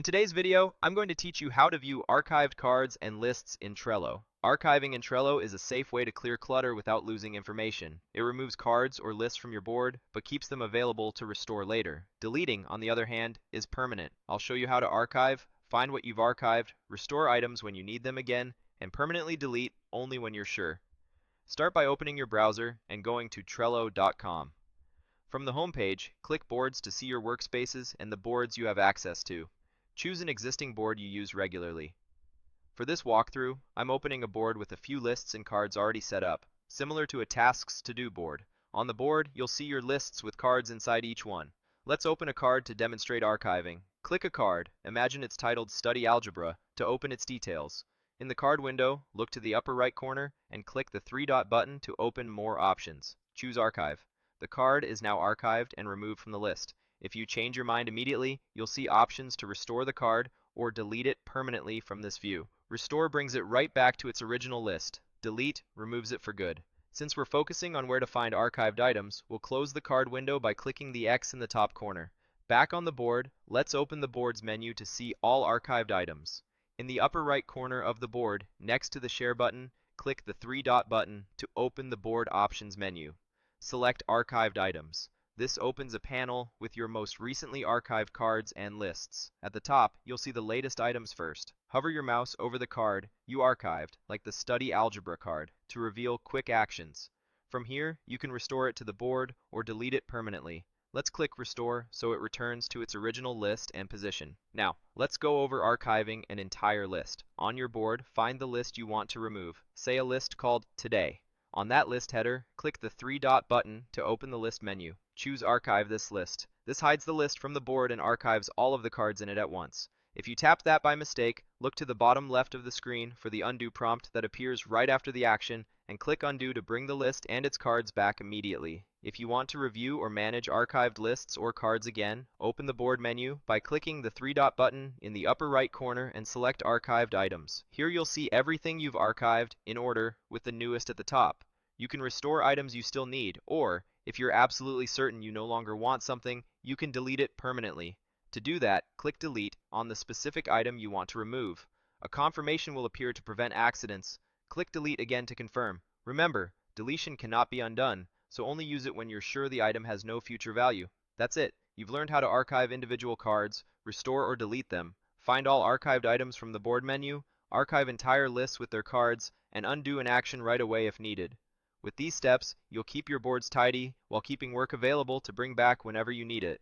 In today's video, I'm going to teach you how to view archived cards and lists in Trello. Archiving in Trello is a safe way to clear clutter without losing information. It removes cards or lists from your board, but keeps them available to restore later. Deleting, on the other hand, is permanent. I'll show you how to archive, find what you've archived, restore items when you need them again, and permanently delete only when you're sure. Start by opening your browser and going to Trello.com. From the home page, click Boards to see your workspaces and the boards you have access to. Choose an existing board you use regularly. For this walkthrough, I'm opening a board with a few lists and cards already set up, similar to a Tasks to Do board. On the board, you'll see your lists with cards inside each one. Let's open a card to demonstrate archiving. Click a card, imagine it's titled Study Algebra, to open its details. In the card window, look to the upper right corner and click the three-dot button to open More Options. Choose Archive. The card is now archived and removed from the list. If you change your mind immediately, you'll see options to restore the card or delete it permanently from this view. Restore brings it right back to its original list. Delete removes it for good. Since we're focusing on where to find archived items, we'll close the card window by clicking the X in the top corner. Back on the board, let's open the Boards menu to see all archived items. In the upper right corner of the board, next to the Share button, click the three-dot button to open the Board Options menu. Select Archived Items. This opens a panel with your most recently archived cards and lists. At the top, you'll see the latest items first. Hover your mouse over the card you archived, like the Study Algebra card, to reveal Quick Actions. From here, you can restore it to the board or delete it permanently. Let's click Restore so it returns to its original list and position. Now, let's go over archiving an entire list. On your board, find the list you want to remove. Say a list called Today. On that list header, click the three-dot button to open the list menu. Choose Archive this list. This hides the list from the board and archives all of the cards in it at once. If you tap that by mistake, look to the bottom left of the screen for the Undo prompt that appears right after the action, and click Undo to bring the list and its cards back immediately. If you want to review or manage archived lists or cards again, open the Board menu by clicking the three-dot button in the upper right corner and select Archived Items. Here you'll see everything you've archived in order with the newest at the top. You can restore items you still need, or, if you're absolutely certain you no longer want something, you can delete it permanently. To do that, click Delete on the specific item you want to remove. A confirmation will appear to prevent accidents. Click Delete again to confirm. Remember, deletion cannot be undone, so only use it when you're sure the item has no future value. That's it. You've learned how to archive individual cards, restore or delete them, find all archived items from the board menu, archive entire lists with their cards, and undo an action right away if needed. With these steps, you'll keep your boards tidy while keeping work available to bring back whenever you need it.